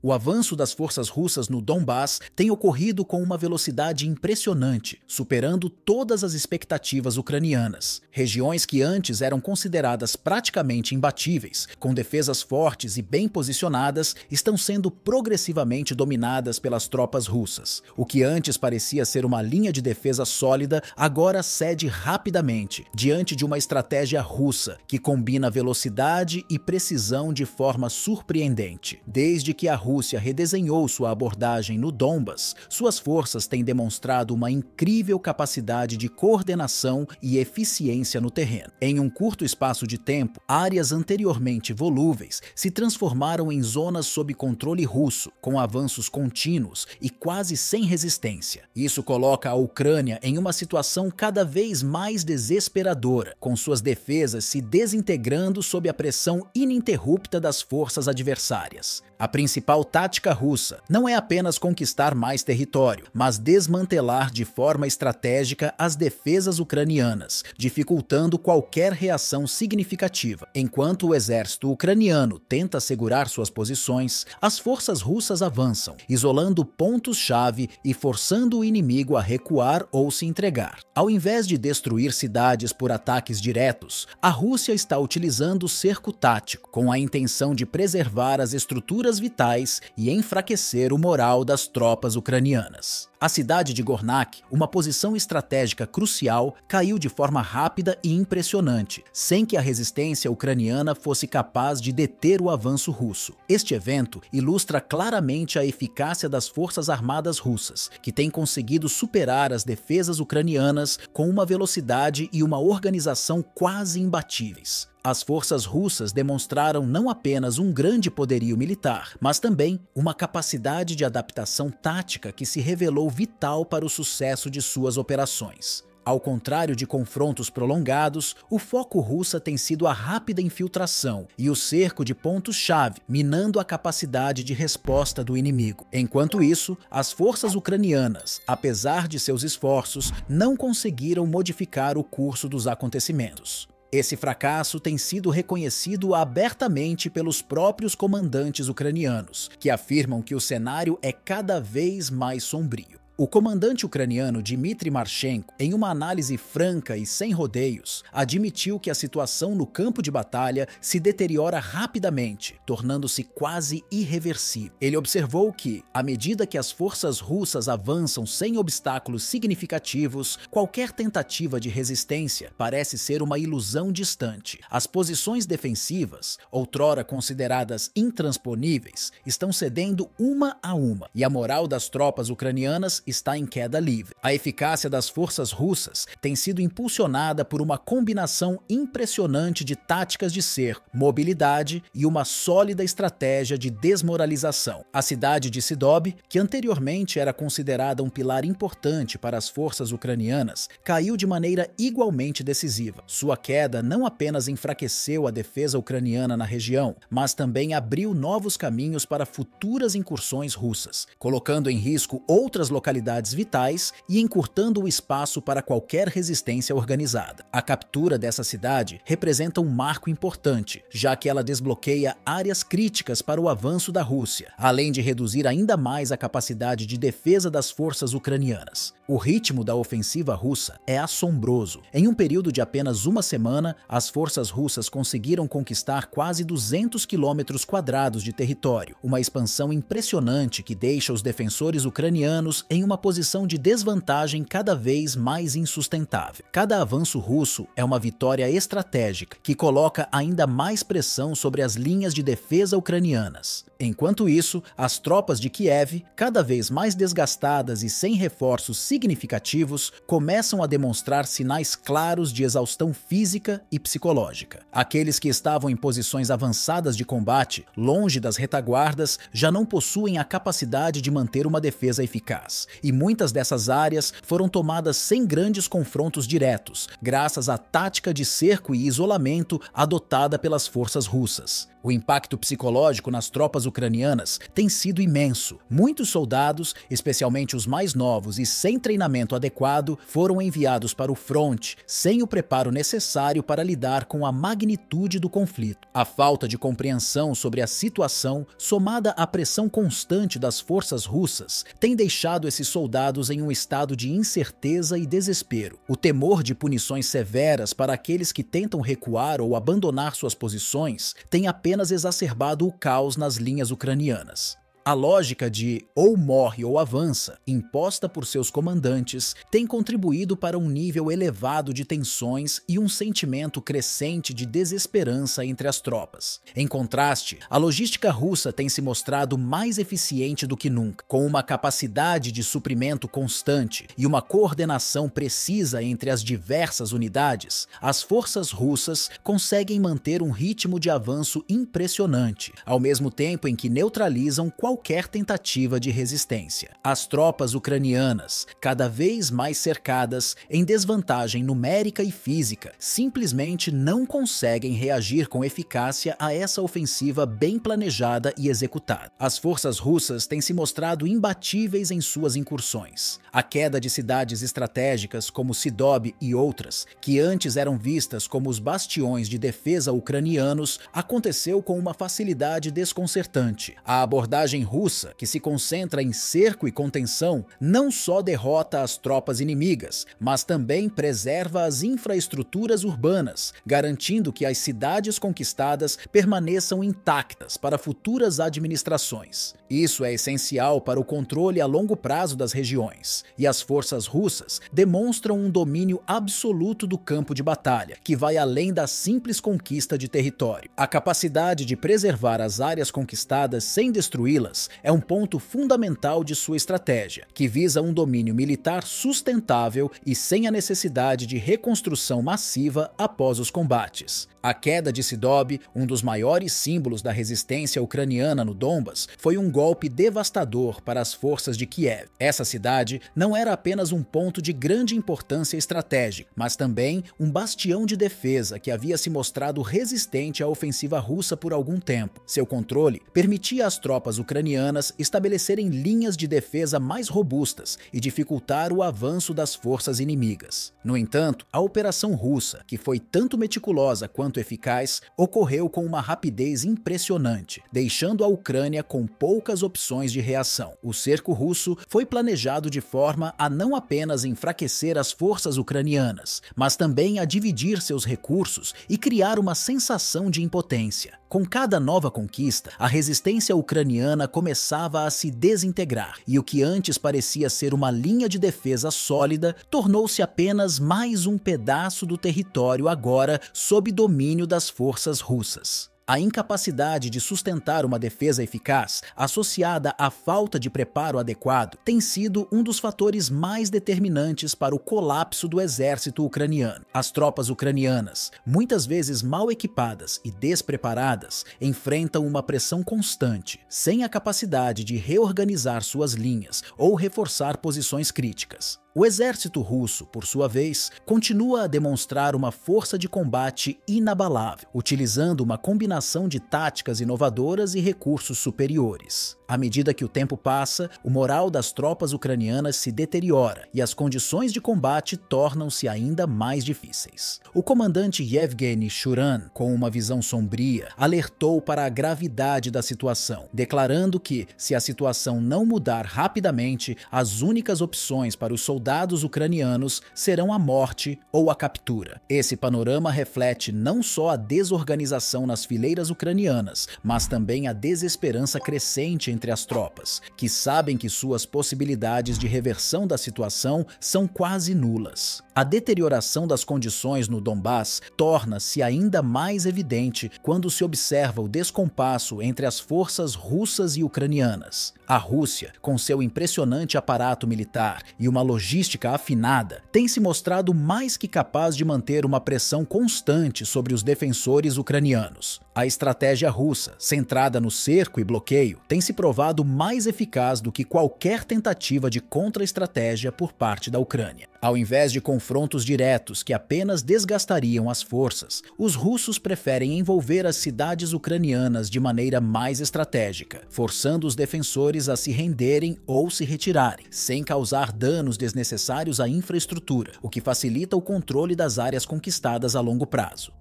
O avanço das forças russas no Donbass tem ocorrido com uma velocidade impressionante, superando todas as expectativas ucranianas. Regiões que antes eram consideradas praticamente imbatíveis, com defesas fortes e bem posicionadas, estão sendo progressivamente dominadas pelas tropas russas. O que antes parecia ser uma linha de defesa sólida, agora cede rapidamente, diante de uma estratégia russa que combina velocidade e precisão de forma surpreendente. Desde que a Rússia redesenhou sua abordagem no Donbass, suas forças têm demonstrado uma incrível capacidade de coordenação e eficiência no terreno. Em um curto espaço de tempo, áreas anteriormente volúveis se transformaram em zonas sob controle russo, com avanços contínuos e quase sem resistência. Isso coloca a Ucrânia em uma situação cada vez mais desesperadora, com suas defesas se desintegrando sob a pressão ininterrupta das forças adversárias. A principal tática russa não é apenas conquistar mais território, mas desmantelar de forma estratégica as defesas ucranianas, dificultando qualquer reação significativa. Enquanto o exército ucraniano tenta segurar suas posições, as forças russas avançam, isolando pontos-chave e forçando o inimigo a recuar ou se entregar. Ao invés de destruir cidades por ataques diretos, a Rússia está utilizando o cerco tático, com a intenção de preservar as estruturas vitais e enfraquecer o moral das tropas ucranianas. A cidade de Gornak, uma posição estratégica crucial, caiu de forma rápida e impressionante, sem que a resistência ucraniana fosse capaz de deter o avanço russo. Este evento ilustra claramente a eficácia das forças armadas russas, que têm conseguido superar as defesas ucranianas com uma velocidade e uma organização quase imbatíveis. As forças russas demonstraram não apenas um grande poderio militar, mas também uma capacidade de adaptação tática que se revelou vital para o sucesso de suas operações. Ao contrário de confrontos prolongados, o foco russo tem sido a rápida infiltração e o cerco de pontos-chave, minando a capacidade de resposta do inimigo. Enquanto isso, as forças ucranianas, apesar de seus esforços, não conseguiram modificar o curso dos acontecimentos. Esse fracasso tem sido reconhecido abertamente pelos próprios comandantes ucranianos, que afirmam que o cenário é cada vez mais sombrio. O comandante ucraniano Dmitry Marchenko, em uma análise franca e sem rodeios, admitiu que a situação no campo de batalha se deteriora rapidamente, tornando-se quase irreversível. Ele observou que, à medida que as forças russas avançam sem obstáculos significativos, qualquer tentativa de resistência parece ser uma ilusão distante. As posições defensivas, outrora consideradas intransponíveis, estão cedendo uma a uma, e a moral das tropas ucranianas está em queda livre. A eficácia das forças russas tem sido impulsionada por uma combinação impressionante de táticas de cerco, mobilidade e uma sólida estratégia de desmoralização. A cidade de Sidob, que anteriormente era considerada um pilar importante para as forças ucranianas, caiu de maneira igualmente decisiva. Sua queda não apenas enfraqueceu a defesa ucraniana na região, mas também abriu novos caminhos para futuras incursões russas, colocando em risco outras localidades vitais e encurtando o espaço para qualquer resistência organizada. A captura dessa cidade representa um marco importante, já que ela desbloqueia áreas críticas para o avanço da Rússia, além de reduzir ainda mais a capacidade de defesa das forças ucranianas. O ritmo da ofensiva russa é assombroso. Em um período de apenas uma semana, as forças russas conseguiram conquistar quase 200 quilômetros quadrados de território, uma expansão impressionante que deixa os defensores ucranianos em uma posição de desvantagem cada vez mais insustentável. Cada avanço russo é uma vitória estratégica que coloca ainda mais pressão sobre as linhas de defesa ucranianas. Enquanto isso, as tropas de Kiev, cada vez mais desgastadas e sem reforços significativos, começam a demonstrar sinais claros de exaustão física e psicológica. Aqueles que estavam em posições avançadas de combate, longe das retaguardas, já não possuem a capacidade de manter uma defesa eficaz, e muitas dessas áreas foram tomadas sem grandes confrontos diretos, graças à tática de cerco e isolamento adotada pelas forças russas. O impacto psicológico nas tropas ucranianas tem sido imenso. Muitos soldados, especialmente os mais novos e sem treinamento adequado, foram enviados para o fronte sem o preparo necessário para lidar com a magnitude do conflito. A falta de compreensão sobre a situação, somada à pressão constante das forças russas, tem deixado esses soldados em um estado de incerteza e desespero. O temor de punições severas para aqueles que tentam recuar ou abandonar suas posições tem apenas exacerbado o caos nas linhas ucranianas. A lógica de ou morre ou avança, imposta por seus comandantes, tem contribuído para um nível elevado de tensões e um sentimento crescente de desesperança entre as tropas. Em contraste, a logística russa tem se mostrado mais eficiente do que nunca, com uma capacidade de suprimento constante e uma coordenação precisa entre as diversas unidades. As forças russas conseguem manter um ritmo de avanço impressionante, ao mesmo tempo em que neutralizam qualquer tentativa de resistência. As tropas ucranianas, cada vez mais cercadas, em desvantagem numérica e física, simplesmente não conseguem reagir com eficácia a essa ofensiva bem planejada e executada. As forças russas têm se mostrado imbatíveis em suas incursões. A queda de cidades estratégicas como Sidob e outras, que antes eram vistas como os bastiões de defesa ucranianos, aconteceu com uma facilidade desconcertante. A abordagem russa, que se concentra em cerco e contenção, não só derrota as tropas inimigas, mas também preserva as infraestruturas urbanas, garantindo que as cidades conquistadas permaneçam intactas para futuras administrações. Isso é essencial para o controle a longo prazo das regiões, e as forças russas demonstram um domínio absoluto do campo de batalha, que vai além da simples conquista de território. A capacidade de preservar as áreas conquistadas sem destruí-las é um ponto fundamental de sua estratégia, que visa um domínio militar sustentável e sem a necessidade de reconstrução massiva após os combates. A queda de Sidob, um dos maiores símbolos da resistência ucraniana no Donbas, foi um golpe devastador para as forças de Kiev. Essa cidade não era apenas um ponto de grande importância estratégica, mas também um bastião de defesa que havia se mostrado resistente à ofensiva russa por algum tempo. Seu controle permitia às tropas ucranianas estabelecerem linhas de defesa mais robustas e dificultar o avanço das forças inimigas. No entanto, a operação russa, que foi tanto meticulosa quanto eficaz, ocorreu com uma rapidez impressionante, deixando a Ucrânia com poucas opções de reação. O cerco russo foi planejado de forma a não apenas enfraquecer as forças ucranianas, mas também a dividir seus recursos e criar uma sensação de impotência. Com cada nova conquista, a resistência ucraniana começava a se desintegrar, e o que antes parecia ser uma linha de defesa sólida tornou-se apenas mais um pedaço do território agora sob domínio das forças russas. A incapacidade de sustentar uma defesa eficaz, associada à falta de preparo adequado, tem sido um dos fatores mais determinantes para o colapso do exército ucraniano. As tropas ucranianas, muitas vezes mal equipadas e despreparadas, enfrentam uma pressão constante, sem a capacidade de reorganizar suas linhas ou reforçar posições críticas. O exército russo, por sua vez, continua a demonstrar uma força de combate inabalável, utilizando uma combinação de táticas inovadoras e recursos superiores. À medida que o tempo passa, o moral das tropas ucranianas se deteriora e as condições de combate tornam-se ainda mais difíceis. O comandante Yevgeny Shuran, com uma visão sombria, alertou para a gravidade da situação, declarando que, se a situação não mudar rapidamente, as únicas opções para os soldados ucranianos serão a morte ou a captura. Esse panorama reflete não só a desorganização nas fileiras ucranianas, mas também a desesperança crescente entre as tropas, que sabem que suas possibilidades de reversão da situação são quase nulas. A deterioração das condições no Donbas torna-se ainda mais evidente quando se observa o descompasso entre as forças russas e ucranianas. A Rússia, com seu impressionante aparato militar e uma logística afinada, tem se mostrado mais que capaz de manter uma pressão constante sobre os defensores ucranianos. A estratégia russa, centrada no cerco e bloqueio, tem se provado mais eficaz do que qualquer tentativa de contra-estratégia por parte da Ucrânia. Ao invés de confrontos diretos que apenas desgastariam as forças, os russos preferem envolver as cidades ucranianas de maneira mais estratégica, forçando os defensores a se renderem ou se retirarem, sem causar danos desnecessários à infraestrutura, o que facilita o controle das áreas conquistadas a longo prazo.